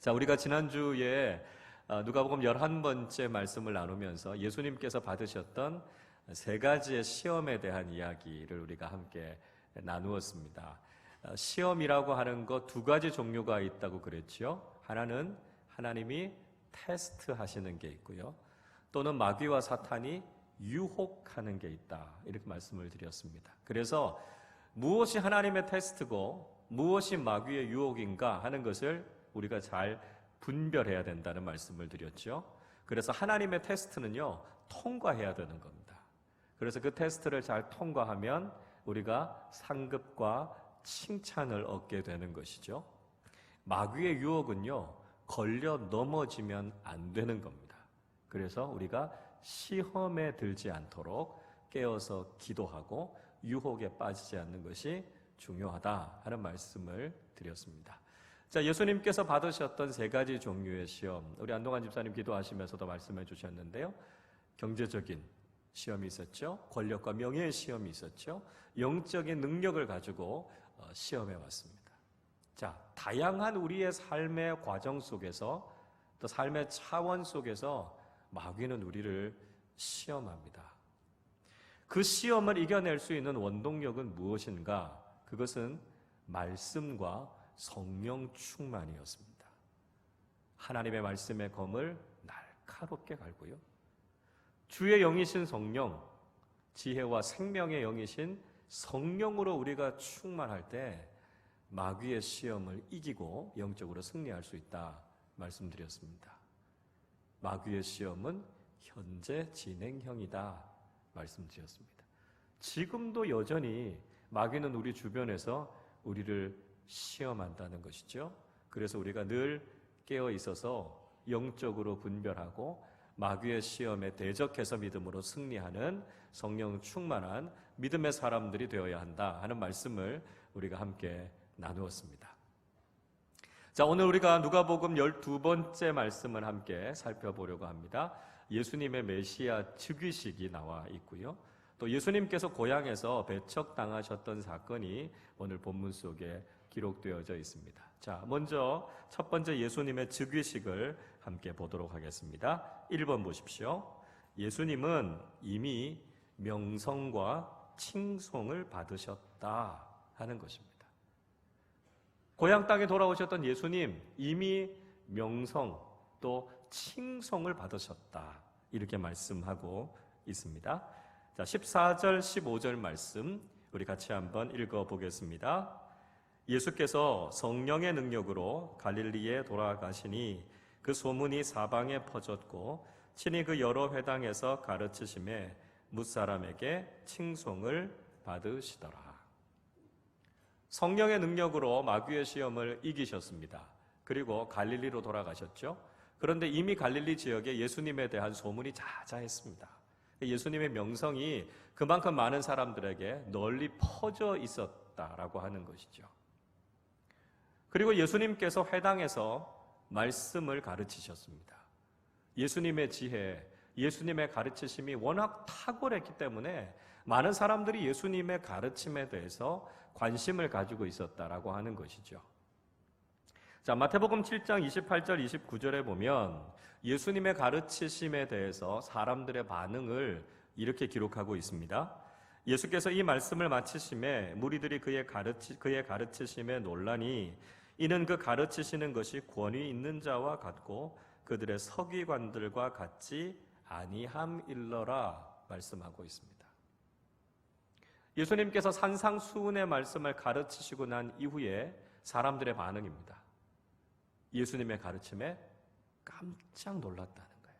자, 우리가 지난주에 누가복음 11번째 말씀을 나누면서 예수님께서 받으셨던 세 가지의 시험에 대한 이야기를 우리가 함께 나누었습니다. 시험이라고 하는 것 두 가지 종류가 있다고 그랬죠. 하나는 하나님이 테스트 하시는 게 있고요. 또는 마귀와 사탄이 유혹하는 게 있다. 이렇게 말씀을 드렸습니다. 그래서 무엇이 하나님의 테스트고 무엇이 마귀의 유혹인가 하는 것을 우리가 잘 분별해야 된다는 말씀을 드렸죠. 그래서 하나님의 테스트는요, 통과해야 되는 겁니다. 그래서 그 테스트를 잘 통과하면 우리가 상급과 칭찬을 얻게 되는 것이죠. 마귀의 유혹은요, 걸려 넘어지면 안 되는 겁니다. 그래서 우리가 시험에 들지 않도록 깨어서 기도하고 유혹에 빠지지 않는 것이 중요하다 하는 말씀을 드렸습니다. 자, 예수님께서 받으셨던 세 가지 종류의 시험, 우리 안동환 집사님 기도하시면서도 말씀해 주셨는데요. 경제적인 시험이 있었죠. 권력과 명예의 시험이 있었죠. 영적인 능력을 가지고 시험해 왔습니다. 자, 다양한 우리의 삶의 과정 속에서 또 삶의 차원 속에서 마귀는 우리를 시험합니다. 그 시험을 이겨낼 수 있는 원동력은 무엇인가? 그것은 말씀과 성령 충만이었습니다. 하나님의 말씀의 검을 날카롭게 갈고요. 주의 영이신 성령, 지혜와 생명의 영이신 성령으로 우리가 충만할 때 마귀의 시험을 이기고 영적으로 승리할 수 있다 말씀드렸습니다. 마귀의 시험은 현재 진행형이다 말씀드렸습니다. 지금도 여전히 마귀는 우리 주변에서 우리를 시험한다는 것이죠. 그래서 우리가 늘 깨어 있어서 영적으로 분별하고 마귀의 시험에 대적해서 믿음으로 승리하는 성령 충만한 믿음의 사람들이 되어야 한다 하는 말씀을 우리가 함께 나누었습니다. 자, 오늘 우리가 누가복음 12번째 말씀을 함께 살펴보려고 합니다. 예수님의 메시아 즉위식이 나와 있고요. 또 예수님께서 고향에서 배척당하셨던 사건이 오늘 본문 속에 기록되어져 있습니다. 자, 먼저 첫 번째 예수님의 즉위식을 함께 보도록 하겠습니다. 1번 보십시오. 예수님은 이미 명성과 칭송을 받으셨다 하는 것입니다. 고향 땅에 돌아오셨던 예수님, 이미 명성 또 칭송을 받으셨다 이렇게 말씀하고 있습니다. 자, 14절 15절 말씀 우리 같이 한번 읽어보겠습니다. 예수께서 성령의 능력으로 갈릴리에 돌아가시니 그 소문이 사방에 퍼졌고 친히 그 여러 회당에서 가르치심에 뭇사람에게 칭송을 받으시더라. 성령의 능력으로 마귀의 시험을 이기셨습니다. 그리고 갈릴리로 돌아가셨죠. 그런데 이미 갈릴리 지역에 예수님에 대한 소문이 자자했습니다. 예수님의 명성이 그만큼 많은 사람들에게 널리 퍼져 있었다라고 하는 것이죠. 그리고 예수님께서 회당에서 말씀을 가르치셨습니다. 예수님의 지혜, 예수님의 가르치심이 워낙 탁월했기 때문에 많은 사람들이 예수님의 가르침에 대해서 관심을 가지고 있었다라고 하는 것이죠. 자, 마태복음 7장 28절 29절에 보면 예수님의 가르치심에 대해서 사람들의 반응을 이렇게 기록하고 있습니다. 예수께서 이 말씀을 마치심에 무리들이 그의 가르치심에 놀라니 이는 그 가르치시는 것이 권위 있는 자와 같고 그들의 서기관들과 같지 아니함일러라 말씀하고 있습니다. 예수님께서 산상수훈의 말씀을 가르치시고 난 이후에 사람들의 반응입니다. 예수님의 가르침에 깜짝 놀랐다는 거예요.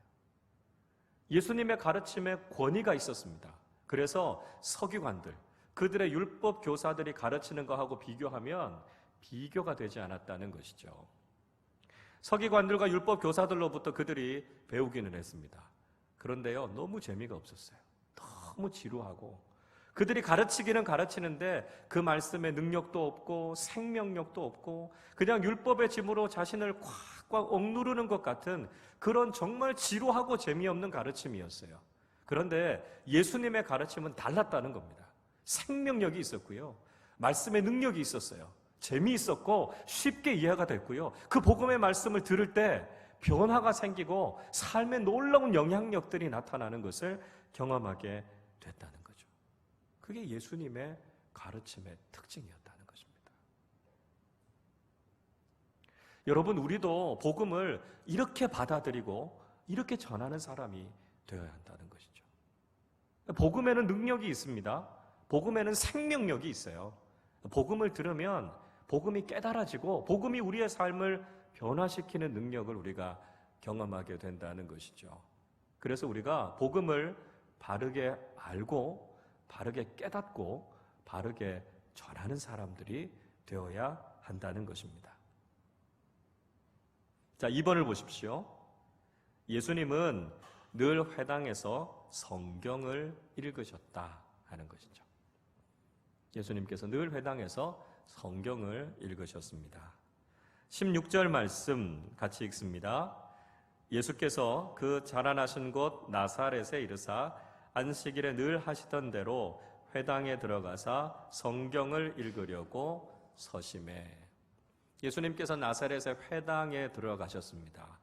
예수님의 가르침에 권위가 있었습니다. 그래서 서기관들, 그들의 율법 교사들이 가르치는 것하고 비교하면 비교가 되지 않았다는 것이죠. 서기관들과 율법 교사들로부터 그들이 배우기는 했습니다. 그런데요, 너무 재미가 없었어요. 너무 지루하고 그들이 가르치기는 가르치는데 그 말씀에 능력도 없고 생명력도 없고 그냥 율법의 짐으로 자신을 꽉꽉 억누르는 것 같은 그런 정말 지루하고 재미없는 가르침이었어요. 그런데 예수님의 가르침은 달랐다는 겁니다. 생명력이 있었고요. 말씀의 능력이 있었어요. 재미있었고 쉽게 이해가 됐고요. 그 복음의 말씀을 들을 때 변화가 생기고 삶에 놀라운 영향력들이 나타나는 것을 경험하게 됐다는 거죠. 그게 예수님의 가르침의 특징이었다는 것입니다. 여러분, 우리도 복음을 이렇게 받아들이고 이렇게 전하는 사람이 되어야 한다는 것이죠. 복음에는 능력이 있습니다. 복음에는 생명력이 있어요. 복음을 들으면 복음이 깨달아지고 복음이 우리의 삶을 변화시키는 능력을 우리가 경험하게 된다는 것이죠. 그래서 우리가 복음을 바르게 알고 바르게 깨닫고 바르게 전하는 사람들이 되어야 한다는 것입니다. 자, 2번을 보십시오. 예수님은 늘 회당에서 성경을 읽으셨다 하는 것이죠. 예수님께서 늘 회당에서 성경을 읽으셨습니다. 16절 말씀 같이 읽습니다. 예수께서 그 자라나신 곳 나사렛에 이르사 안식일에 늘 하시던 대로 회당에 들어가사 성경을 읽으려고 서심해. 예수님께서 나사렛의 회당에 들어가셨습니다.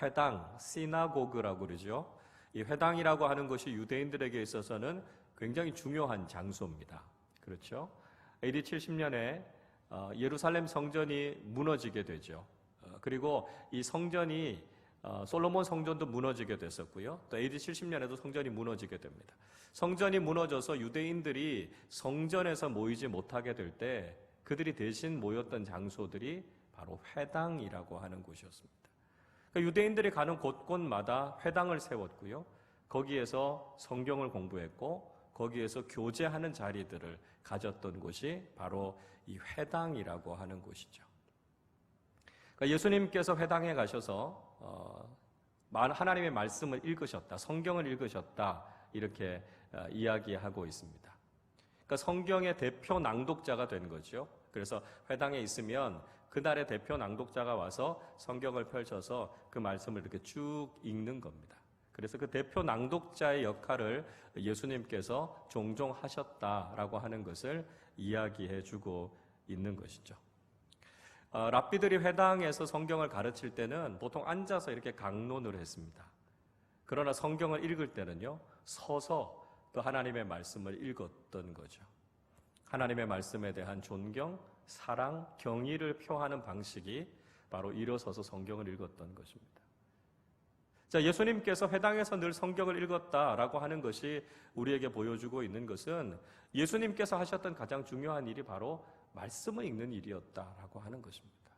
회당, 시나고그라고 그러죠. 이 회당이라고 하는 것이 유대인들에게 있어서는 굉장히 중요한 장소입니다. 그렇죠? AD 70년에 예루살렘 성전이 무너지게 되죠. 그리고 이 성전이 솔로몬 성전도 무너지게 됐었고요. 또 AD 70년에도 성전이 무너지게 됩니다. 성전이 무너져서 유대인들이 성전에서 모이지 못하게 될 때 그들이 대신 모였던 장소들이 바로 회당이라고 하는 곳이었습니다. 그러니까 유대인들이 가는 곳곳마다 회당을 세웠고요. 거기에서 성경을 공부했고 거기에서 교제하는 자리들을 가졌던 곳이 바로 이 회당이라고 하는 곳이죠. 그러니까 예수님께서 회당에 가셔서 하나님의 말씀을 읽으셨다, 성경을 읽으셨다 이렇게 이야기하고 있습니다. 그러니까 성경의 대표 낭독자가 된 거죠. 그래서 회당에 있으면 그날의 대표 낭독자가 와서 성경을 펼쳐서 그 말씀을 이렇게 쭉 읽는 겁니다. 그래서 그 대표 낭독자의 역할을 예수님께서 종종 하셨다라고 하는 것을 이야기해 주고 있는 것이죠. 랍비들이 회당에서 성경을 가르칠 때는 보통 앉아서 이렇게 강론을 했습니다. 그러나 성경을 읽을 때는요, 서서 그 하나님의 말씀을 읽었던 거죠. 하나님의 말씀에 대한 존경, 사랑, 경의를 표하는 방식이 바로 일어서서 성경을 읽었던 것입니다. 자, 예수님께서 회당에서 늘 성경을 읽었다라고 하는 것이 우리에게 보여주고 있는 것은 예수님께서 하셨던 가장 중요한 일이 바로 말씀을 읽는 일이었다라고 하는 것입니다.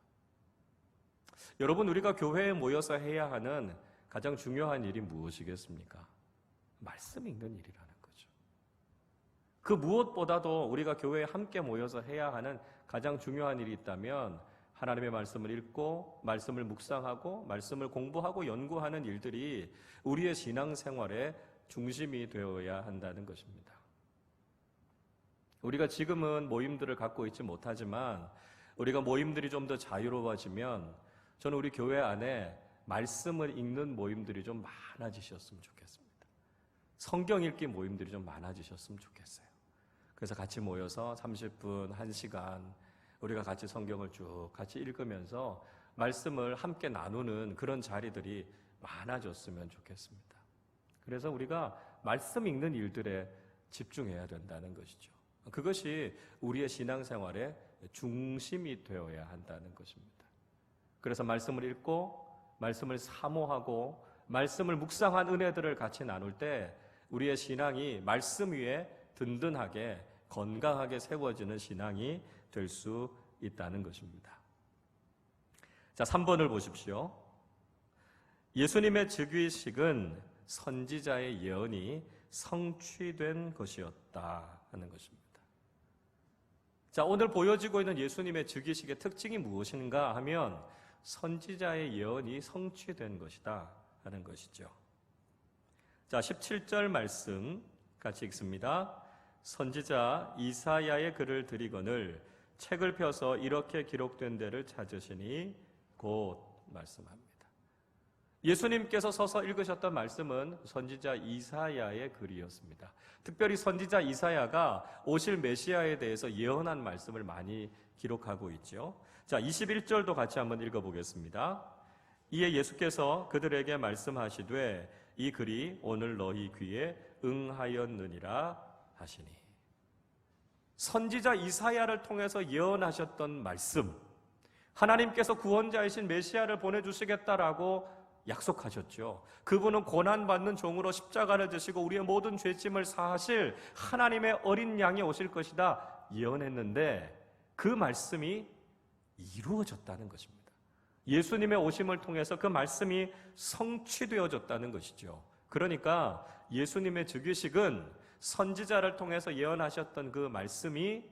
여러분, 우리가 교회에 모여서 해야 하는 가장 중요한 일이 무엇이겠습니까? 말씀 읽는 일이라는 거죠. 그 무엇보다도 우리가 교회에 함께 모여서 해야 하는 가장 중요한 일이 있다면 하나님의 말씀을 읽고 말씀을 묵상하고 말씀을 공부하고 연구하는 일들이 우리의 신앙생활의 중심이 되어야 한다는 것입니다. 우리가 지금은 모임들을 갖고 있지 못하지만 우리가 모임들이 좀 더 자유로워지면 저는 우리 교회 안에 말씀을 읽는 모임들이 좀 많아지셨으면 좋겠습니다. 성경 읽기 모임들이 좀 많아지셨으면 좋겠어요. 그래서 같이 모여서 30분, 1시간 우리가 같이 성경을 쭉 같이 읽으면서 말씀을 함께 나누는 그런 자리들이 많아졌으면 좋겠습니다. 그래서 우리가 말씀 읽는 일들에 집중해야 된다는 것이죠. 그것이 우리의 신앙생활의 중심이 되어야 한다는 것입니다. 그래서 말씀을 읽고 말씀을 사모하고 말씀을 묵상한 은혜들을 같이 나눌 때 우리의 신앙이 말씀 위에 든든하게 건강하게 세워지는 신앙이 될 수 있다는 것입니다. 자, 3번을 보십시오. 예수님의 즉위식은 선지자의 예언이 성취된 것이었다 하는 것입니다. 자, 오늘 보여지고 있는 예수님의 즉위식의 특징이 무엇인가 하면 선지자의 예언이 성취된 것이다 하는 것이죠. 자, 17절 말씀 같이 읽습니다. 선지자 이사야의 글을 들이거늘 책을 펴서 이렇게 기록된 데를 찾으시니 곧 말씀합니다. 예수님께서 서서 읽으셨던 말씀은 선지자 이사야의 글이었습니다. 특별히 선지자 이사야가 오실 메시아에 대해서 예언한 말씀을 많이 기록하고 있죠. 자, 21절도 같이 한번 읽어보겠습니다. 이에 예수께서 그들에게 말씀하시되 이 글이 오늘 너희 귀에 응하였느니라 하시니. 선지자 이사야를 통해서 예언하셨던 말씀, 하나님께서 구원자이신 메시아를 보내주시겠다라고 약속하셨죠. 그분은 고난받는 종으로 십자가를 지시고 우리의 모든 죄짐을 사하실 하나님의 어린 양이 오실 것이다 예언했는데 그 말씀이 이루어졌다는 것입니다. 예수님의 오심을 통해서 그 말씀이 성취되어졌다는 것이죠. 그러니까 예수님의 즉위식은 선지자를 통해서 예언하셨던 그 말씀이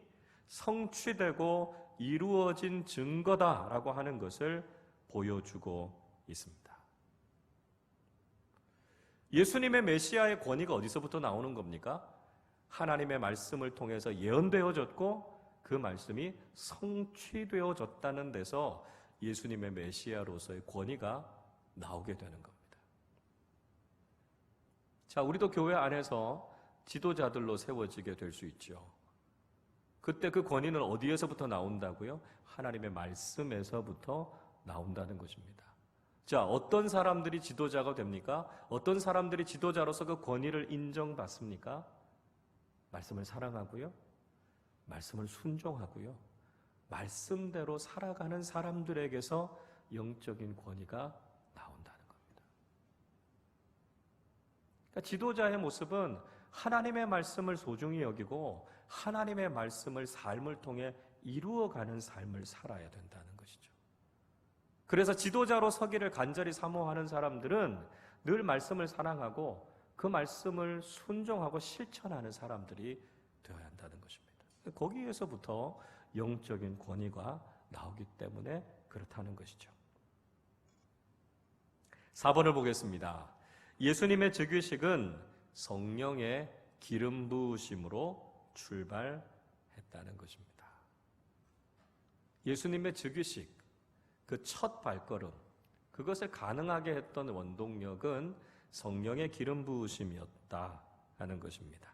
성취되고 이루어진 증거다라고 하는 것을 보여주고 있습니다. 예수님의 메시아의 권위가 어디서부터 나오는 겁니까? 하나님의 말씀을 통해서 예언되어졌고 그 말씀이 성취되어졌다는 데서 예수님의 메시아로서의 권위가 나오게 되는 겁니다. 자, 우리도 교회 안에서 지도자들로 세워지게 될 수 있죠. 그때 그 권위는 어디에서부터 나온다고요? 하나님의 말씀에서부터 나온다는 것입니다. 자, 어떤 사람들이 지도자가 됩니까? 어떤 사람들이 지도자로서 그 권위를 인정받습니까? 말씀을 사랑하고요. 말씀을 순종하고요. 말씀대로 살아가는 사람들에게서 영적인 권위가 나온다는 겁니다. 그러니까 지도자의 모습은 하나님의 말씀을 소중히 여기고 하나님의 말씀을 삶을 통해 이루어가는 삶을 살아야 된다는 것이죠. 그래서 지도자로 서기를 간절히 사모하는 사람들은 늘 말씀을 사랑하고 그 말씀을 순종하고 실천하는 사람들이 되어야 한다는 것입니다. 거기에서부터 영적인 권위가 나오기 때문에 그렇다는 것이죠. 4번을 보겠습니다. 예수님의 즉위식은 성령의 기름 부으심으로 출발했다는 것입니다. 예수님의 즉위식, 그 첫 발걸음, 그것을 가능하게 했던 원동력은 성령의 기름 부으심이었다 하는 것입니다.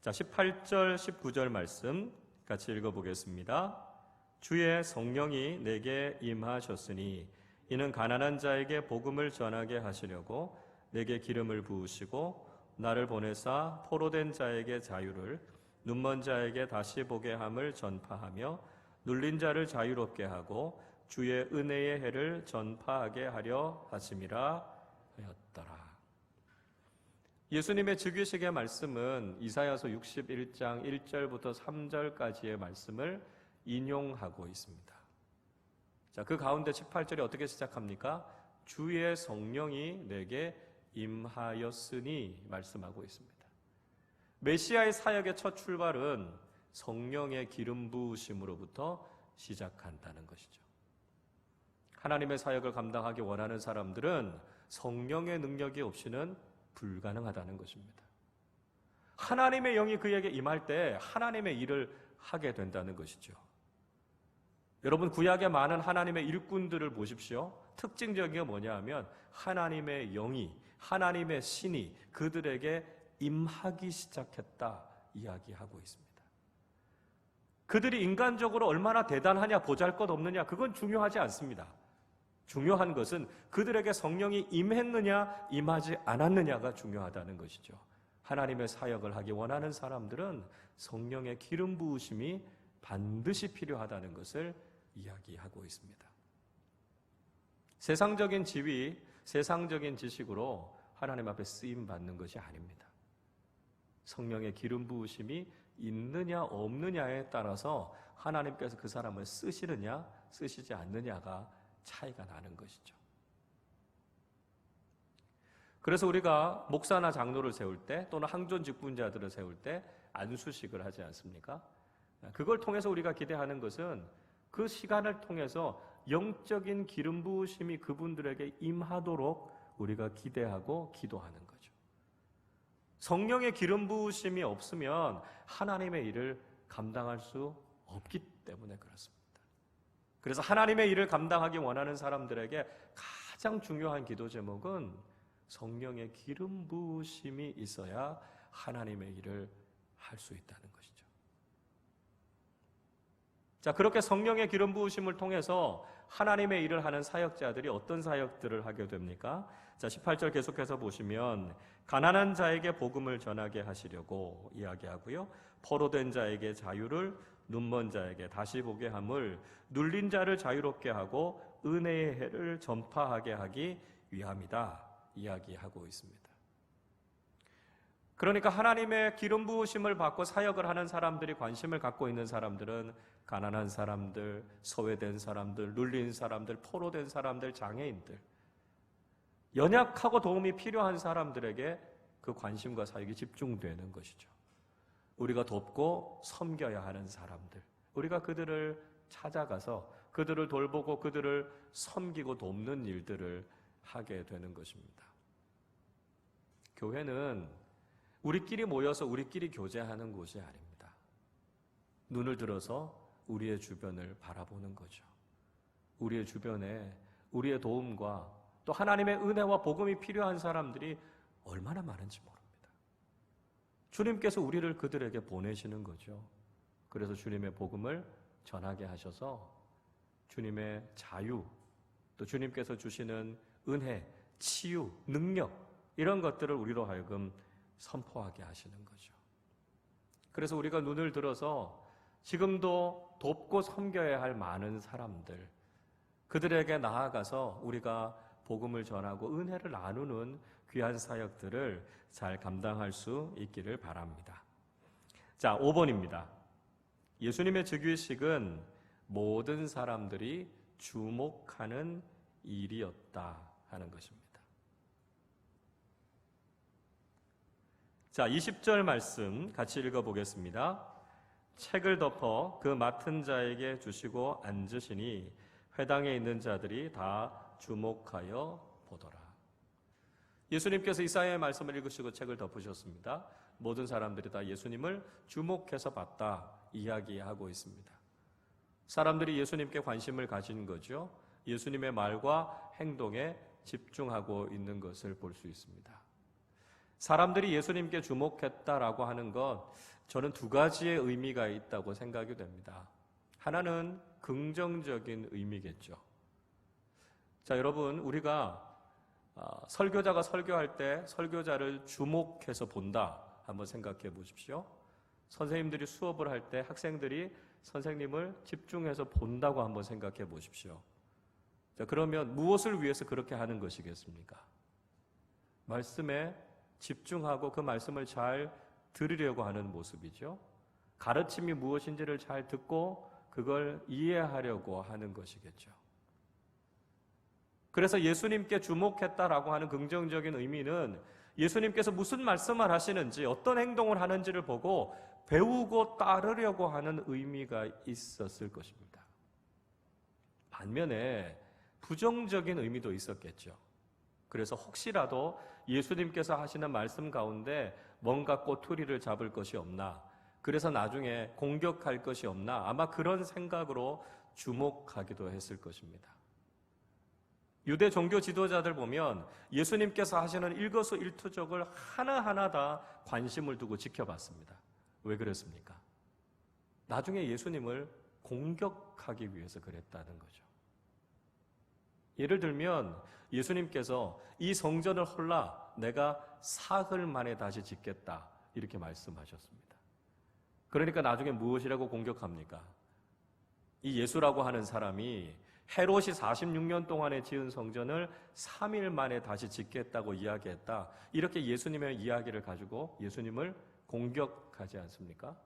자, 18절, 19절 말씀 같이 읽어보겠습니다. 주의 성령이 내게 임하셨으니 이는 가난한 자에게 복음을 전하게 하시려고 내게 기름을 부으시고 나를 보내사 포로된 자에게 자유를 눈먼 자에게 다시 보게 함을 전파하며 눌린 자를 자유롭게 하고 주의 은혜의 해를 전파하게 하려 하심이라 하였더라. 예수님의 즉위식의 말씀은 이사야서 61장 1절부터 3절까지의 말씀을 인용하고 있습니다. 자, 그 가운데 18절이 어떻게 시작합니까? 주의 성령이 내게 임하였으니 말씀하고 있습니다. 메시아의 사역의 첫 출발은 성령의 기름 부으심으로부터 시작한다는 것이죠. 하나님의 사역을 감당하기 원하는 사람들은 성령의 능력이 없이는 불가능하다는 것입니다. 하나님의 영이 그에게 임할 때 하나님의 일을 하게 된다는 것이죠. 여러분, 구약의 많은 하나님의 일꾼들을 보십시오. 특징적인 게 뭐냐 하면 하나님의 영이, 하나님의 신이 그들에게 임하기 시작했다 이야기하고 있습니다. 그들이 인간적으로 얼마나 대단하냐, 보잘것없느냐, 그건 중요하지 않습니다. 중요한 것은 그들에게 성령이 임했느냐 임하지 않았느냐가 중요하다는 것이죠. 하나님의 사역을 하기 원하는 사람들은 성령의 기름 부으심이 반드시 필요하다는 것을 이야기하고 있습니다. 세상적인 지위, 세상적인 지식으로 하나님 앞에 쓰임 받는 것이 아닙니다. 성령의 기름 부으심이 있느냐 없느냐에 따라서 하나님께서 그 사람을 쓰시느냐 쓰시지 않느냐가 차이가 나는 것이죠. 그래서 우리가 목사나 장로를 세울 때 또는 항존 직분자들을 세울 때 안수식을 하지 않습니까? 그걸 통해서 우리가 기대하는 것은 그 시간을 통해서 영적인 기름 부으심이 그분들에게 임하도록 우리가 기대하고 기도하는 거죠. 성령의 기름 부으심이 없으면 하나님의 일을 감당할 수 없기 때문에 그렇습니다. 그래서 하나님의 일을 감당하기 원하는 사람들에게 가장 중요한 기도 제목은 성령의 기름 부으심이 있어야 하나님의 일을 할 수 있다는 것이죠. 자, 그렇게 성령의 기름 부으심을 통해서 하나님의 일을 하는 사역자들이 어떤 사역들을 하게 됩니까? 자, 18절 계속해서 보시면 가난한 자에게 복음을 전하게 하시려고 이야기하고요. 포로된 자에게 자유를, 눈먼 자에게 다시 보게 함을, 눌린 자를 자유롭게 하고 은혜의 해를 전파하게 하기 위함이다 이야기하고 있습니다. 그러니까 하나님의 기름 부으심을 받고 사역을 하는 사람들이 관심을 갖고 있는 사람들은 가난한 사람들, 소외된 사람들, 눌린 사람들, 포로된 사람들, 장애인들, 연약하고 도움이 필요한 사람들에게 그 관심과 사역이 집중되는 것이죠. 우리가 돕고 섬겨야 하는 사람들, 우리가 그들을 찾아가서 그들을 돌보고 그들을 섬기고 돕는 일들을 하게 되는 것입니다. 교회는 우리끼리 모여서 우리끼리 교제하는 곳이 아닙니다. 눈을 들어서 우리의 주변을 바라보는 거죠. 우리의 주변에 우리의 도움과 또 하나님의 은혜와 복음이 필요한 사람들이 얼마나 많은지 모릅니다. 주님께서 우리를 그들에게 보내시는 거죠. 그래서 주님의 복음을 전하게 하셔서 주님의 자유, 또 주님께서 주시는 은혜, 치유, 능력, 이런 것들을 우리로 하여금 선포하게 하시는 거죠. 그래서 우리가 눈을 들어서 지금도 돕고 섬겨야 할 많은 사람들, 그들에게 나아가서 우리가 복음을 전하고 은혜를 나누는 귀한 사역들을 잘 감당할 수 있기를 바랍니다. 자, 5번입니다. 예수님의 즉위식은 모든 사람들이 주목하는 일이었다 하는 것입니다. 자, 20절 말씀 같이 읽어보겠습니다. 책을 덮어 그 맡은 자에게 주시고 앉으시니 회당에 있는 자들이 다 주목하여 보더라. 예수님께서 이사야의 말씀을 읽으시고 책을 덮으셨습니다. 모든 사람들이 다 예수님을 주목해서 봤다 이야기하고 있습니다. 사람들이 예수님께 관심을 가진 거죠. 예수님의 말과 행동에 집중하고 있는 것을 볼 수 있습니다. 사람들이 예수님께 주목했다라고 하는 것, 저는 두 가지의 의미가 있다고 생각이 됩니다. 하나는 긍정적인 의미겠죠. 자, 여러분, 우리가 설교자가 설교할 때 설교자를 주목해서 본다 한번 생각해 보십시오. 선생님들이 수업을 할 때 학생들이 선생님을 집중해서 본다고 한번 생각해 보십시오. 자, 그러면 무엇을 위해서 그렇게 하는 것이겠습니까? 말씀에 집중하고 그 말씀을 잘 들으려고 하는 모습이죠. 가르침이 무엇인지를 잘 듣고 그걸 이해하려고 하는 것이겠죠. 그래서 예수님께 주목했다라고 하는 긍정적인 의미는 예수님께서 무슨 말씀을 하시는지, 어떤 행동을 하는지를 보고 배우고 따르려고 하는 의미가 있었을 것입니다. 반면에 부정적인 의미도 있었겠죠. 그래서 혹시라도 예수님께서 하시는 말씀 가운데 뭔가 꼬투리를 잡을 것이 없나, 그래서 나중에 공격할 것이 없나, 아마 그런 생각으로 주목하기도 했을 것입니다. 유대 종교 지도자들 보면 예수님께서 하시는 일거수일투족을 하나하나 다 관심을 두고 지켜봤습니다. 왜 그랬습니까? 나중에 예수님을 공격하기 위해서 그랬다는 거죠. 예를 들면 예수님께서 이 성전을 헐라 내가 사흘 만에 다시 짓겠다 이렇게 말씀하셨습니다. 그러니까 나중에 무엇이라고 공격합니까? 이 예수라고 하는 사람이 헤롯이 46년 동안에 지은 성전을 3일 만에 다시 짓겠다고 이야기했다. 이렇게 예수님의 이야기를 가지고 예수님을 공격하지 않습니까?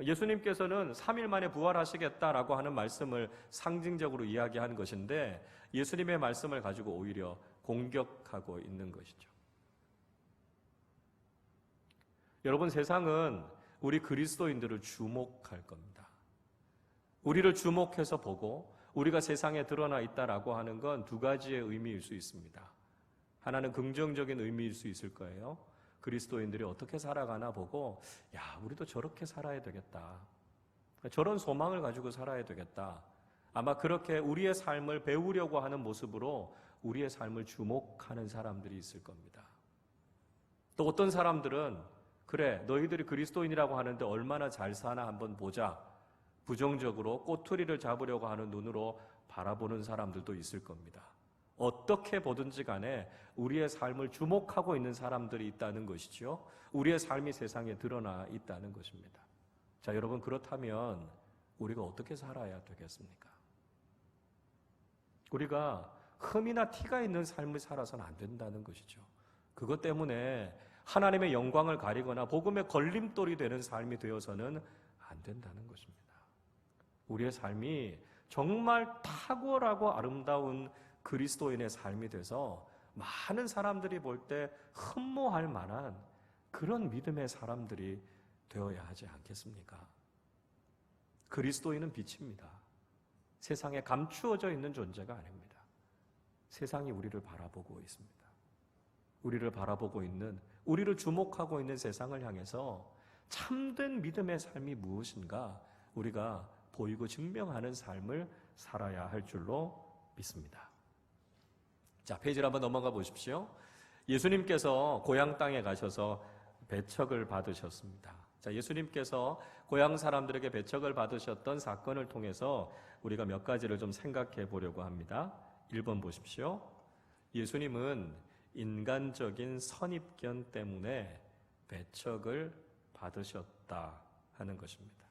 예수님께서는 3일 만에 부활하시겠다라고 하는 말씀을 상징적으로 이야기한 것인데 예수님의 말씀을 가지고 오히려 공격하고 있는 것이죠. 여러분, 세상은 우리 그리스도인들을 주목할 겁니다. 우리를 주목해서 보고 우리가 세상에 드러나 있다라고 하는 건 두 가지의 의미일 수 있습니다. 하나는 긍정적인 의미일 수 있을 거예요. 그리스도인들이 어떻게 살아가나 보고, 야, 우리도 저렇게 살아야 되겠다. 저런 소망을 가지고 살아야 되겠다. 아마 그렇게 우리의 삶을 배우려고 하는 모습으로 우리의 삶을 주목하는 사람들이 있을 겁니다. 또 어떤 사람들은 그래, 너희들이 그리스도인이라고 하는데 얼마나 잘 사나 한번 보자. 부정적으로 꼬투리를 잡으려고 하는 눈으로 바라보는 사람들도 있을 겁니다. 어떻게 보든지 간에 우리의 삶을 주목하고 있는 사람들이 있다는 것이죠. 우리의 삶이 세상에 드러나 있다는 것입니다. 자, 여러분, 그렇다면 우리가 어떻게 살아야 되겠습니까? 우리가 흠이나 티가 있는 삶을 살아서는 안 된다는 것이죠. 그것 때문에 하나님의 영광을 가리거나 복음의 걸림돌이 되는 삶이 되어서는 안 된다는 것입니다. 우리의 삶이 정말 탁월하고 아름다운 그리스도인의 삶이 돼서 많은 사람들이 볼 때 흠모할 만한 그런 믿음의 사람들이 되어야 하지 않겠습니까? 그리스도인은 빛입니다. 세상에 감추어져 있는 존재가 아닙니다. 세상이 우리를 바라보고 있습니다. 우리를 바라보고 있는, 우리를 주목하고 있는 세상을 향해서 참된 믿음의 삶이 무엇인가 우리가 보이고 증명하는 삶을 살아야 할 줄로 믿습니다. 자, 페이지를 한번 넘어가 보십시오. 예수님께서 고향 땅에 가셔서 배척을 받으셨습니다. 자, 예수님께서 고향 사람들에게 배척을 받으셨던 사건을 통해서 우리가 몇 가지를 좀 생각해 보려고 합니다. 1번 보십시오. 예수님은 인간적인 선입견 때문에 배척을 받으셨다 하는 것입니다.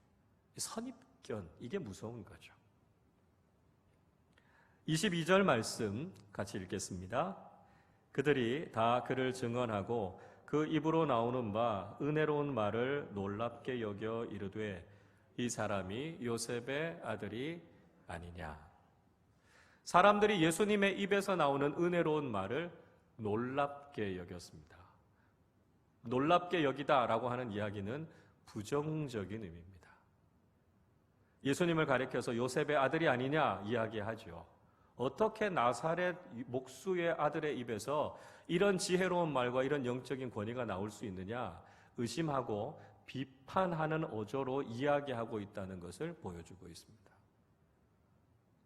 선입견, 이게 무서운 거죠. 22절 말씀 같이 읽겠습니다. 그들이 다 그를 증언하고 그 입으로 나오는 바 은혜로운 말을 놀랍게 여겨 이르되 이 사람이 요셉의 아들이 아니냐. 사람들이 예수님의 입에서 나오는 은혜로운 말을 놀랍게 여겼습니다. 놀랍게 여기다라고 하는 이야기는 부정적인 의미입니다. 예수님을 가리켜서 요셉의 아들이 아니냐 이야기하죠. 어떻게 나사렛 목수의 아들의 입에서 이런 지혜로운 말과 이런 영적인 권위가 나올 수 있느냐 의심하고 비판하는 어조로 이야기하고 있다는 것을 보여주고 있습니다.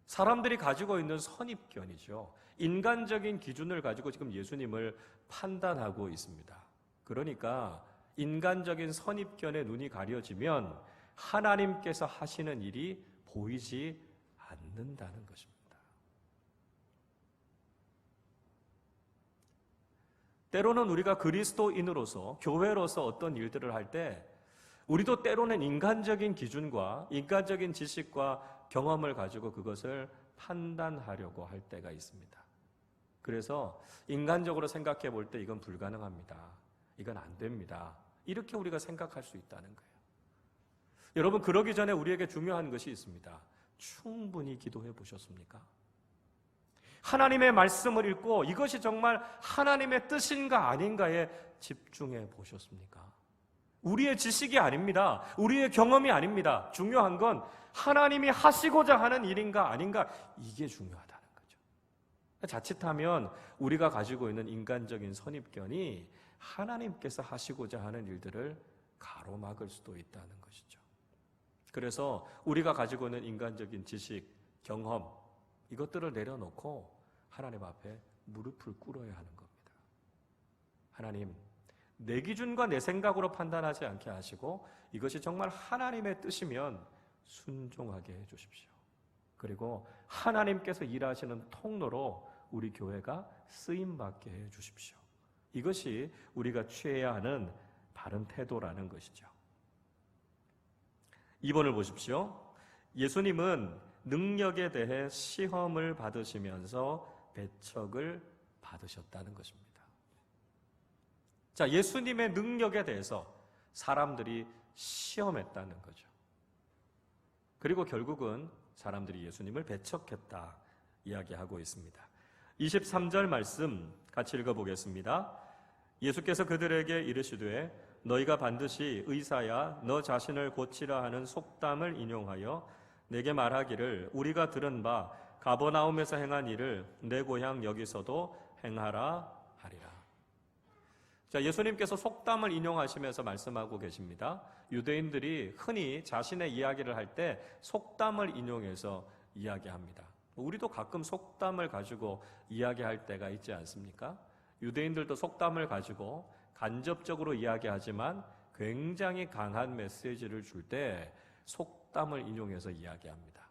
사람들이 가지고 있는 선입견이죠. 인간적인 기준을 가지고 지금 예수님을 판단하고 있습니다. 그러니까 인간적인 선입견에 눈이 가려지면 하나님께서 하시는 일이 보이지 않는다는 것입니다. 때로는 우리가 그리스도인으로서 교회로서 어떤 일들을 할 때 우리도 때로는 인간적인 기준과 인간적인 지식과 경험을 가지고 그것을 판단하려고 할 때가 있습니다. 그래서 인간적으로 생각해 볼 때 이건 불가능합니다. 이건 안 됩니다. 이렇게 우리가 생각할 수 있다는 거예요. 여러분, 그러기 전에 우리에게 중요한 것이 있습니다. 충분히 기도해 보셨습니까? 하나님의 말씀을 읽고 이것이 정말 하나님의 뜻인가 아닌가에 집중해 보셨습니까? 우리의 지식이 아닙니다. 우리의 경험이 아닙니다. 중요한 건 하나님이 하시고자 하는 일인가 아닌가, 이게 중요하다는 거죠. 자칫하면 우리가 가지고 있는 인간적인 선입견이 하나님께서 하시고자 하는 일들을 가로막을 수도 있다는 것이죠. 그래서 우리가 가지고 있는 인간적인 지식, 경험, 이것들을 내려놓고 하나님 앞에 무릎을 꿇어야 하는 겁니다. 하나님, 내 기준과 내 생각으로 판단하지 않게 하시고 이것이 정말 하나님의 뜻이면 순종하게 해주십시오. 그리고 하나님께서 일하시는 통로로 우리 교회가 쓰임받게 해주십시오. 이것이 우리가 취해야 하는 바른 태도라는 것이죠. 2번을 보십시오. 예수님은 능력에 대해 시험을 받으시면서 배척을 받으셨다는 것입니다. 자, 예수님의 능력에 대해서 사람들이 시험했다는 거죠. 그리고 결국은 사람들이 예수님을 배척했다 이야기하고 있습니다. 23절 말씀 같이 읽어보겠습니다. 예수께서 그들에게 이르시되 너희가 반드시 의사야 너 자신을 고치라 하는 속담을 인용하여 내게 말하기를 우리가 들은 바 가버나움에서 행한 일을 내 고향 여기서도 행하라 하리라. 자, 예수님께서 속담을 인용하시면서 말씀하고 계십니다. 유대인들이 흔히 자신의 이야기를 할 때 속담을 인용해서 이야기합니다. 우리도 가끔 속담을 가지고 이야기할 때가 있지 않습니까? 유대인들도 속담을 가지고 간접적으로 이야기하지만 굉장히 강한 메시지를 줄 때 속담을 인용해서 이야기합니다.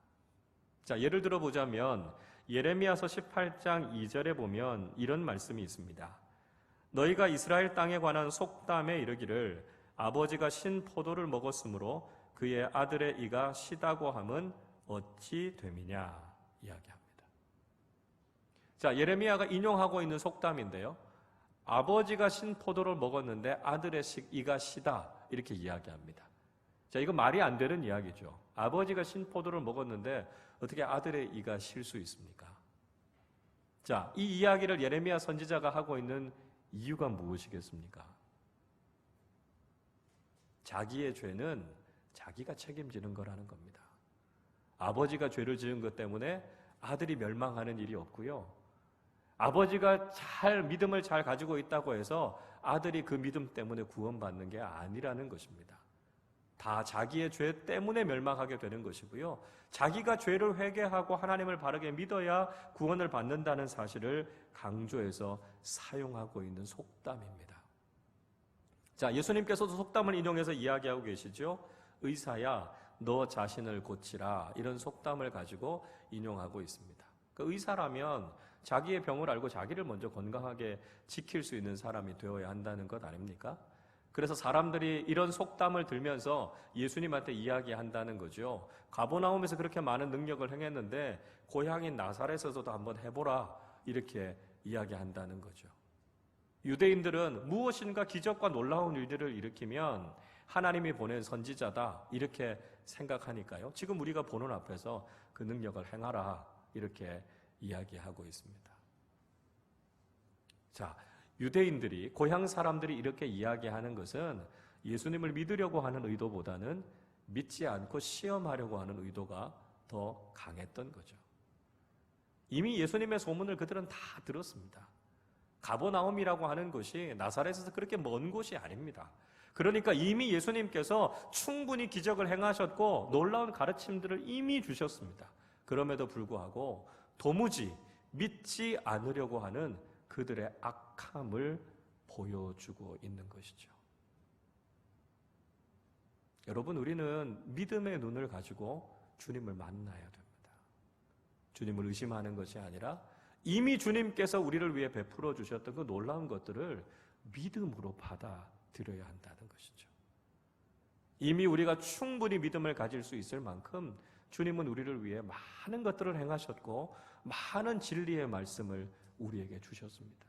자, 예를 들어 보자면 예레미야서 18장 2절에 보면 이런 말씀이 있습니다. 너희가 이스라엘 땅에 관한 속담에 이르기를 아버지가 신 포도를 먹었으므로 그의 아들의 이가 시다고 함은 어찌 됨이냐 이야기합니다. 자, 예레미야가 인용하고 있는 속담인데요. 아버지가 신 포도를 먹었는데 아들의 이가 시다 이렇게 이야기합니다. 자, 이거 말이 안 되는 이야기죠. 아버지가 신 포도를 먹었는데 어떻게 아들의 이가 실 수 있습니까? 자, 이 이야기를 예레미야 선지자가 하고 있는 이유가 무엇이겠습니까? 자기의 죄는 자기가 책임지는 거라는 겁니다. 아버지가 죄를 지은 것 때문에 아들이 멸망하는 일이 없고요. 아버지가 믿음을 잘 가지고 있다고 해서 아들이 그 믿음 때문에 구원받는 게 아니라는 것입니다. 다 자기의 죄 때문에 멸망하게 되는 것이고요. 자기가 죄를 회개하고 하나님을 바르게 믿어야 구원을 받는다는 사실을 강조해서 사용하고 있는 속담입니다. 자, 예수님께서도 속담을 인용해서 이야기하고 계시죠. 의사야, 너 자신을 고치라. 이런 속담을 가지고 인용하고 있습니다. 그 의사라면 자기의 병을 알고 자기를 먼저 건강하게 지킬 수 있는 사람이 되어야 한다는 것 아닙니까? 그래서 사람들이 이런 속담을 들면서 예수님한테 이야기한다는 거죠. 가버나움에서 그렇게 많은 능력을 행했는데 고향인 나사렛에서도 한번 해보라 이렇게 이야기한다는 거죠. 유대인들은 무엇인가 기적과 놀라운 일들을 일으키면 하나님이 보낸 선지자다 이렇게 생각하니까요. 지금 우리가 보는 앞에서 그 능력을 행하라 이렇게 이야기하고 있습니다. 자, 유대인들이 고향 사람들이 이렇게 이야기하는 것은 예수님을 믿으려고 하는 의도보다는 믿지 않고 시험하려고 하는 의도가 더 강했던 거죠. 이미 예수님의 소문을 그들은 다 들었습니다. 가버나움이라고 하는 곳이 나사렛에서 그렇게 먼 곳이 아닙니다. 그러니까 이미 예수님께서 충분히 기적을 행하셨고 놀라운 가르침들을 이미 주셨습니다. 그럼에도 불구하고 도무지 믿지 않으려고 하는 그들의 악함을 보여주고 있는 것이죠. 여러분, 우리는 믿음의 눈을 가지고 주님을 만나야 됩니다. 주님을 의심하는 것이 아니라 이미 주님께서 우리를 위해 베풀어 주셨던 그 놀라운 것들을 믿음으로 받아들여야 한다는 것이죠. 이미 우리가 충분히 믿음을 가질 수 있을 만큼 주님은 우리를 위해 많은 것들을 행하셨고 많은 진리의 말씀을 우리에게 주셨습니다.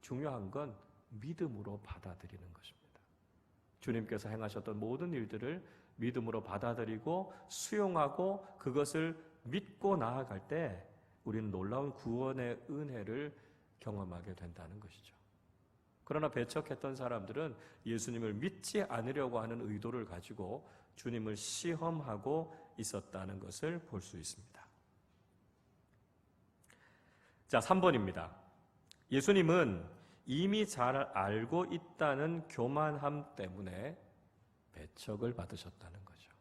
중요한 건 믿음으로 받아들이는 것입니다. 주님께서 행하셨던 모든 일들을 믿음으로 받아들이고 수용하고 그것을 믿고 나아갈 때 우리는 놀라운 구원의 은혜를 경험하게 된다는 것이죠. 그러나 배척했던 사람들은 예수님을 믿지 않으려고 하는 의도를 가지고 주님을 시험하고 있었다는 것을 볼 수 있습니다. 자, 3번입니다. 예수님은 이미 잘 알고 있다는 교만함 때문에 배척을 받으셨다는 거죠.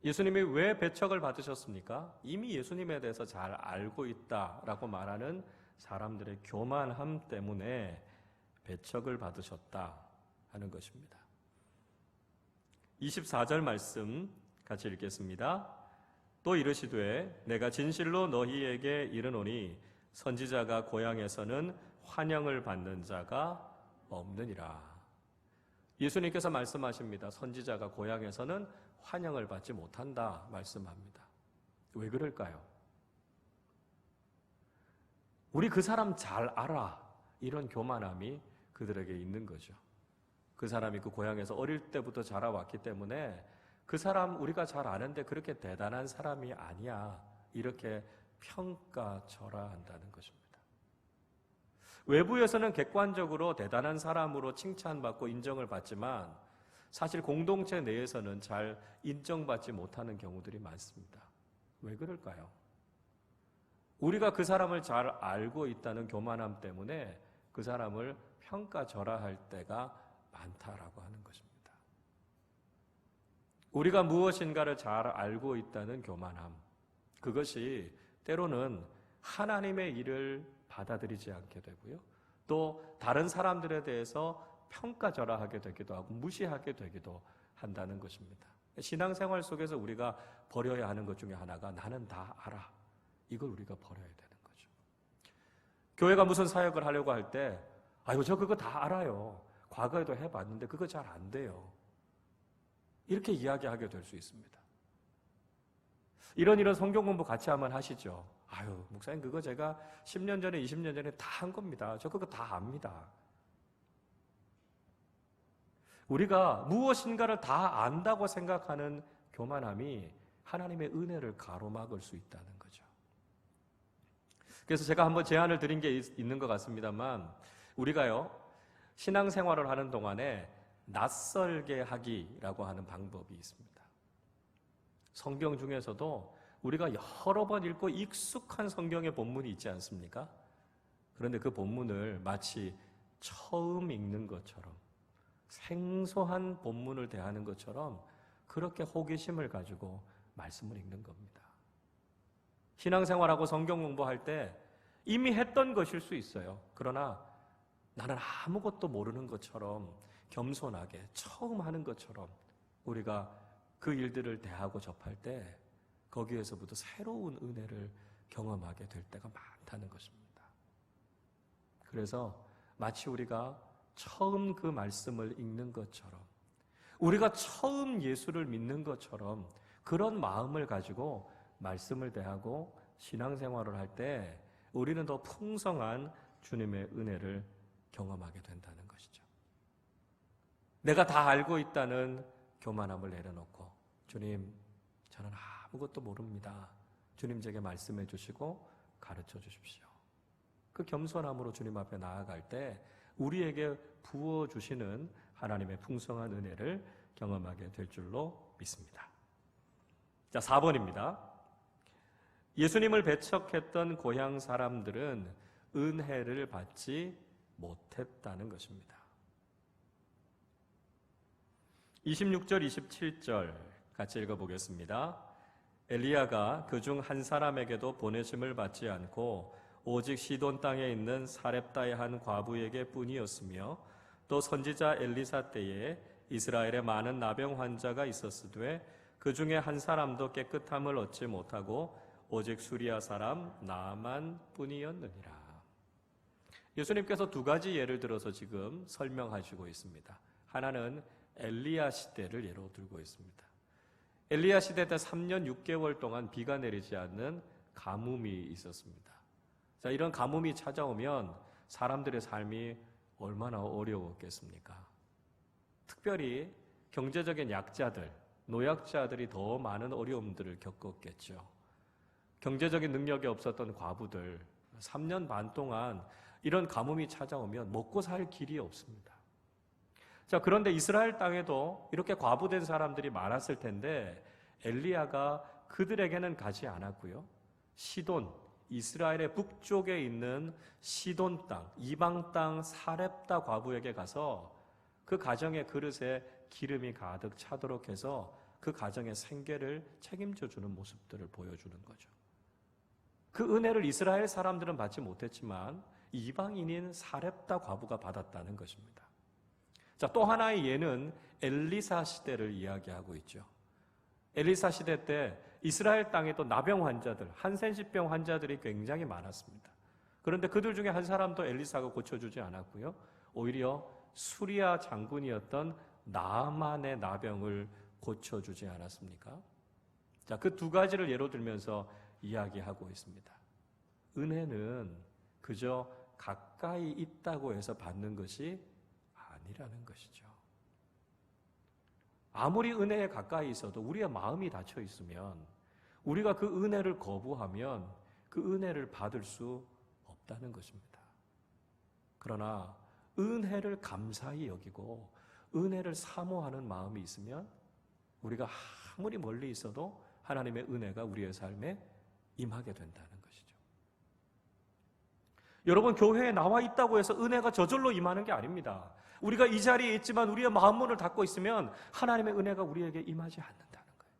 예수님이 왜 배척을 받으셨습니까? 이미 예수님에 대해서 잘 알고 있다라고 말하는 사람들의 교만함 때문에 배척을 받으셨다 하는 것입니다. 24절 말씀 같이 읽겠습니다. 또 이르시되 내가 진실로 너희에게 이르노니 선지자가 고향에서는 환영을 받는 자가 없느니라. 예수님께서 말씀하십니다. 선지자가 고향에서는 환영을 받지 못한다 말씀합니다. 왜 그럴까요? 우리 그 사람 잘 알아 이런 교만함이 그들에게 있는 거죠. 그 사람이 그 고향에서 어릴 때부터 자라왔기 때문에 그 사람 우리가 잘 아는데 그렇게 대단한 사람이 아니야 이렇게 평가절하한다는 것입니다. 외부에서는 객관적으로 대단한 사람으로 칭찬받고 인정을 받지만 사실 공동체 내에서는 잘 인정받지 못하는 경우들이 많습니다. 왜 그럴까요? 우리가 그 사람을 잘 알고 있다는 교만함 때문에 그 사람을 평가절하할 때가 많다라고 하는 것입니다. 우리가 무엇인가를 잘 알고 있다는 교만함, 그것이 때로는 하나님의 일을 받아들이지 않게 되고요. 또 다른 사람들에 대해서 평가절하하게 되기도 하고 무시하게 되기도 한다는 것입니다. 신앙생활 속에서 우리가 버려야 하는 것 중에 하나가 나는 다 알아. 이걸 우리가 버려야 되는 거죠. 교회가 무슨 사역을 하려고 할 때 아이고 저 그거 다 알아요. 과거에도 해봤는데 그거 잘 안 돼요. 이렇게 이야기하게 될 수 있습니다. 이런 성경 공부 같이 한번 하시죠. 아유 목사님 그거 제가 10년 전에 20년 전에 다 한 겁니다. 저 그거 다 압니다. 우리가 무엇인가를 다 안다고 생각하는 교만함이 하나님의 은혜를 가로막을 수 있다는 거죠. 그래서 제가 한번 제안을 드린 게 있는 것 같습니다만 우리가요 신앙생활을 하는 동안에 낯설게 하기라고 하는 방법이 있습니다. 성경 중에서도 우리가 여러 번 읽고 익숙한 성경의 본문이 있지 않습니까? 그런데 그 본문을 마치 처음 읽는 것처럼 생소한 본문을 대하는 것처럼 그렇게 호기심을 가지고 말씀을 읽는 겁니다. 신앙생활하고 성경 공부할 때 이미 했던 것일 수 있어요. 그러나 나는 아무것도 모르는 것처럼 겸손하게 처음 하는 것처럼 우리가 그 일들을 대하고 접할 때 거기에서부터 새로운 은혜를 경험하게 될 때가 많다는 것입니다. 그래서 마치 우리가 처음 그 말씀을 읽는 것처럼 우리가 처음 예수를 믿는 것처럼 그런 마음을 가지고 말씀을 대하고 신앙생활을 할 때 우리는 더 풍성한 주님의 은혜를 경험하게 된다는 것이죠. 내가 다 알고 있다는 교만함을 내려놓고 주님 저는 아무것도 모릅니다. 주님 제게 말씀해 주시고 가르쳐 주십시오. 그 겸손함으로 주님 앞에 나아갈 때 우리에게 부어주시는 하나님의 풍성한 은혜를 경험하게 될 줄로 믿습니다. 자, 4번입니다. 예수님을 배척했던 고향 사람들은 은혜를 받지 못했다는 것입니다. 26절, 27절 같이 읽어보겠습니다. 엘리야가 그중 한 사람에게도 보내심을 받지 않고 오직 시돈 땅에 있는 사렙다의 한 과부에게 뿐이었으며 또 선지자 엘리사 때에 이스라엘에 많은 나병 환자가 있었으되 그 중에 한 사람도 깨끗함을 얻지 못하고 오직 수리아 사람 나만 뿐이었느니라. 예수님께서 두 가지 예를 들어서 지금 설명하시고 있습니다. 하나는 엘리야 시대를 예로 들고 있습니다. 엘리야 시대 때 3년 6개월 동안 비가 내리지 않는 가뭄이 있었습니다. 자, 이런 가뭄이 찾아오면 사람들의 삶이 얼마나 어려웠겠습니까? 특별히 경제적인 약자들, 노약자들이 더 많은 어려움들을 겪었겠죠. 경제적인 능력이 없었던 과부들, 3년 반 동안 이런 가뭄이 찾아오면 먹고 살 길이 없습니다. 자, 그런데 이스라엘 땅에도 이렇게 과부된 사람들이 많았을 텐데 엘리야가 그들에게는 가지 않았고요. 시돈, 이스라엘의 북쪽에 있는 시돈 땅, 이방 땅 사렙다 과부에게 가서 그 가정의 그릇에 기름이 가득 차도록 해서 그 가정의 생계를 책임져 주는 모습들을 보여주는 거죠. 그 은혜를 이스라엘 사람들은 받지 못했지만 이방인인 사렙다 과부가 받았다는 것입니다. 자, 또 하나의 예는 엘리사 시대를 이야기하고 있죠. 엘리사 시대 때 이스라엘 땅에 또 나병 환자들, 한센시병 환자들이 굉장히 많았습니다. 그런데 그들 중에 한 사람도 엘리사가 고쳐주지 않았고요. 오히려 수리아 장군이었던 나아만의 나병을 고쳐주지 않았습니까? 자, 그 두 가지를 예로 들면서 이야기하고 있습니다. 은혜는 그저 가까이 있다고 해서 받는 것이 아니라는 것이죠. 아무리 은혜에 가까이 있어도 우리의 마음이 닫혀 있으면 우리가 그 은혜를 거부하면 그 은혜를 받을 수 없다는 것입니다. 그러나 은혜를 감사히 여기고 은혜를 사모하는 마음이 있으면 우리가 아무리 멀리 있어도 하나님의 은혜가 우리의 삶에 임하게 된다는 것이죠. 여러분, 교회에 나와 있다고 해서 은혜가 저절로 임하는 게 아닙니다. 우리가 이 자리에 있지만 우리의 마음 문을 닫고 있으면 하나님의 은혜가 우리에게 임하지 않는다는 거예요.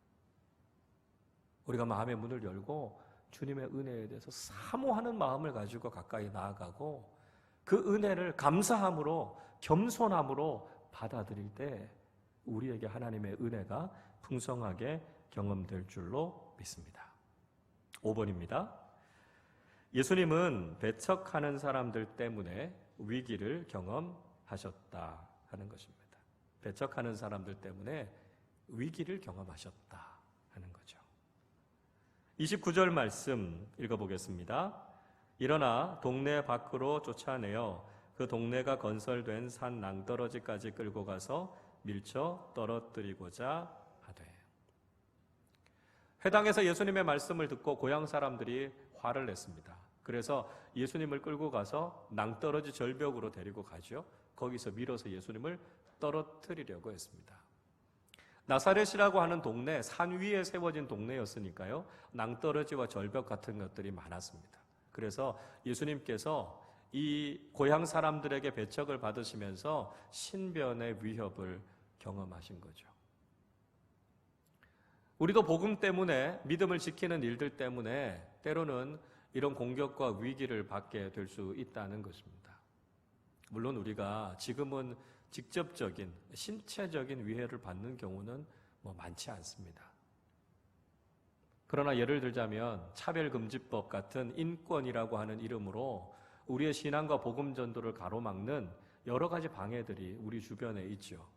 우리가 마음의 문을 열고 주님의 은혜에 대해서 사모하는 마음을 가지고 가까이 나아가고 그 은혜를 감사함으로 겸손함으로 받아들일 때 우리에게 하나님의 은혜가 풍성하게 경험될 줄로 믿습니다. 5번입니다. 예수님은 배척하는 사람들 때문에 위기를 경험하셨다 하는 것입니다. 배척하는 사람들 때문에 위기를 경험하셨다 하는 거죠. 29절 말씀 읽어보겠습니다. 일어나 동네 밖으로 쫓아내어 그 동네가 건설된 산 낭떠러지까지 끌고 가서 밀쳐 떨어뜨리고자 하되. 회당에서 예수님의 말씀을 듣고 고향 사람들이 화를 냈습니다. 그래서 예수님을 끌고 가서 낭떠러지 절벽으로 데리고 가죠. 거기서 밀어서 예수님을 떨어뜨리려고 했습니다. 나사렛이라고 하는 동네, 산 위에 세워진 동네였으니까요, 낭떠러지와 절벽 같은 것들이 많았습니다. 그래서 예수님께서 이 고향 사람들에게 배척을 받으시면서 신변의 위협을 경험하신 거죠. 우리도 복음 때문에, 믿음을 지키는 일들 때문에 때로는 이런 공격과 위기를 받게 될 수 있다는 것입니다. 물론 우리가 지금은 직접적인 신체적인 위해를 받는 경우는 많지 않습니다. 그러나 예를 들자면 차별금지법 같은 인권이라고 하는 이름으로 우리의 신앙과 복음 전도를 가로막는 여러 가지 방해들이 우리 주변에 있죠.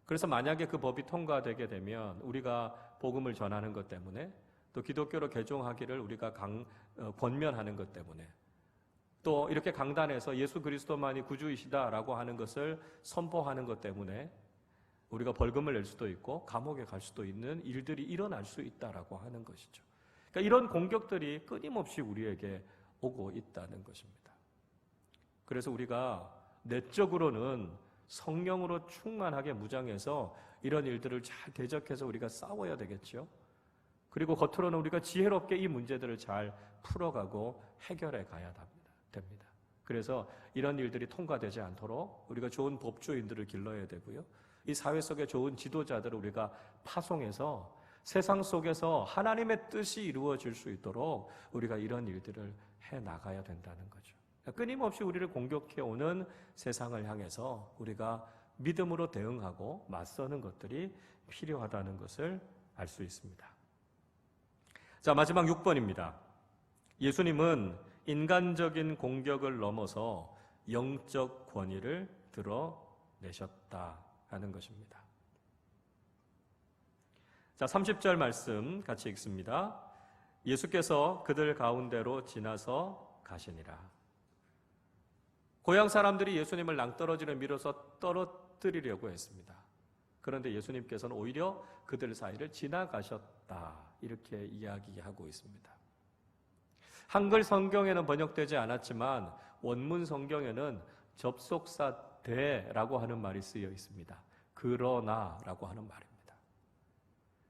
그래서 만약에 그 법이 통과되게 되면 우리가 복음을 전하는 것 때문에, 또 기독교로 개종하기를 우리가 권면하는 것 때문에, 또 이렇게 강단에서 예수 그리스도만이 구주이시다라고 하는 것을 선포하는 것 때문에 우리가 벌금을 낼 수도 있고 감옥에 갈 수도 있는 일들이 일어날 수 있다라고 하는 것이죠. 그러니까 이런 공격들이 끊임없이 우리에게 오고 있다는 것입니다. 그래서 우리가 내적으로는 성령으로 충만하게 무장해서 이런 일들을 잘 대적해서 우리가 싸워야 되겠죠. 그리고 겉으로는 우리가 지혜롭게 이 문제들을 잘 풀어가고 해결해 가야 됩니다. 그래서 이런 일들이 통과되지 않도록 우리가 좋은 법조인들을 길러야 되고요. 이 사회 속에 좋은 지도자들을 우리가 파송해서 세상 속에서 하나님의 뜻이 이루어질 수 있도록 우리가 이런 일들을 해나가야 된다는 거죠. 끊임없이 우리를 공격해오는 세상을 향해서 우리가 믿음으로 대응하고 맞서는 것들이 필요하다는 것을 알 수 있습니다. 자, 마지막 6번입니다. 예수님은 인간적인 공격을 넘어서 영적 권위를 드러내셨다 하는 것입니다. 자, 30절 말씀 같이 읽습니다. 예수께서 그들 가운데로 지나서 가시니라. 고향 사람들이 예수님을 낭떠러지를 밀어서 떨어뜨리려고 했습니다. 그런데 예수님께서는 오히려 그들 사이를 지나가셨다, 이렇게 이야기하고 있습니다. 한글 성경에는 번역되지 않았지만 원문 성경에는 접속사 대라고 하는 말이 쓰여 있습니다. 그러나라고 하는 말입니다.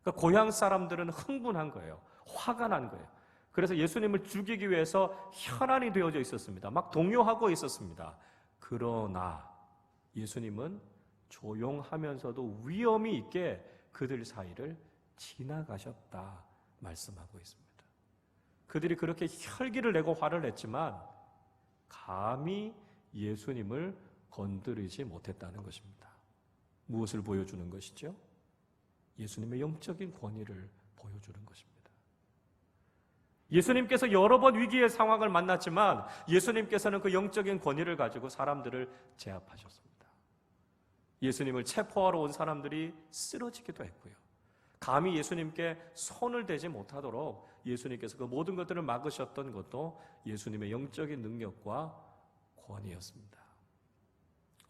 그러니까 고향 사람들은 흥분한 거예요. 화가 난 거예요. 그래서 예수님을 죽이기 위해서 혈안이 되어져 있었습니다. 막 동요하고 있었습니다. 그러나 예수님은 조용하면서도 위엄이 있게 그들 사이를 지나가셨다 말씀하고 있습니다. 그들이 그렇게 혈기를 내고 화를 냈지만 감히 예수님을 건드리지 못했다는 것입니다. 무엇을 보여주는 것이죠? 예수님의 영적인 권위를 보여주는 것입니다. 예수님께서 여러 번 위기의 상황을 만났지만 예수님께서는 그 영적인 권위를 가지고 사람들을 제압하셨습니다. 예수님을 체포하러 온 사람들이 쓰러지기도 했고요. 감히 예수님께 손을 대지 못하도록 예수님께서 그 모든 것들을 막으셨던 것도 예수님의 영적인 능력과 권위였습니다.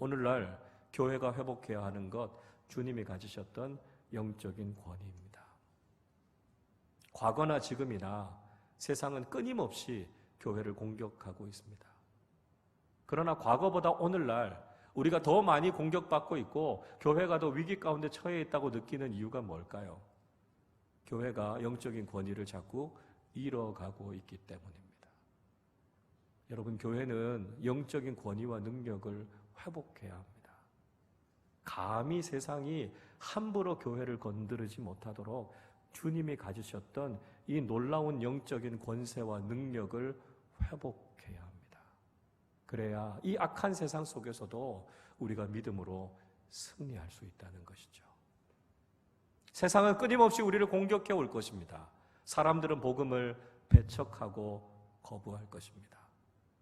오늘날 교회가 회복해야 하는 것, 주님이 가지셨던 영적인 권위입니다. 과거나 지금이나 세상은 끊임없이 교회를 공격하고 있습니다. 그러나 과거보다 오늘날 우리가 더 많이 공격받고 있고 교회가 더 위기 가운데 처해 있다고 느끼는 이유가 뭘까요? 교회가 영적인 권위를 자꾸 잃어가고 있기 때문입니다. 여러분, 교회는 영적인 권위와 능력을 회복해야 합니다. 감히 세상이 함부로 교회를 건드리지 못하도록 주님이 가지셨던 이 놀라운 영적인 권세와 능력을 회복해야 합니다. 그래야 이 악한 세상 속에서도 우리가 믿음으로 승리할 수 있다는 것이죠. 세상은 끊임없이 우리를 공격해 올 것입니다. 사람들은 복음을 배척하고 거부할 것입니다.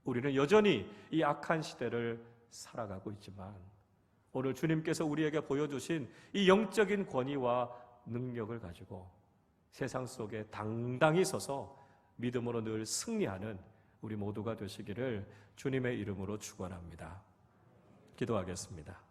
우리는 여전히 이 악한 시대를 살아가고 있지만 오늘 주님께서 우리에게 보여주신 이 영적인 권위와 능력을 가지고 세상 속에 당당히 서서 믿음으로 늘 승리하는 우리 모두가 되시기를 주님의 이름으로 축원합니다. 기도하겠습니다.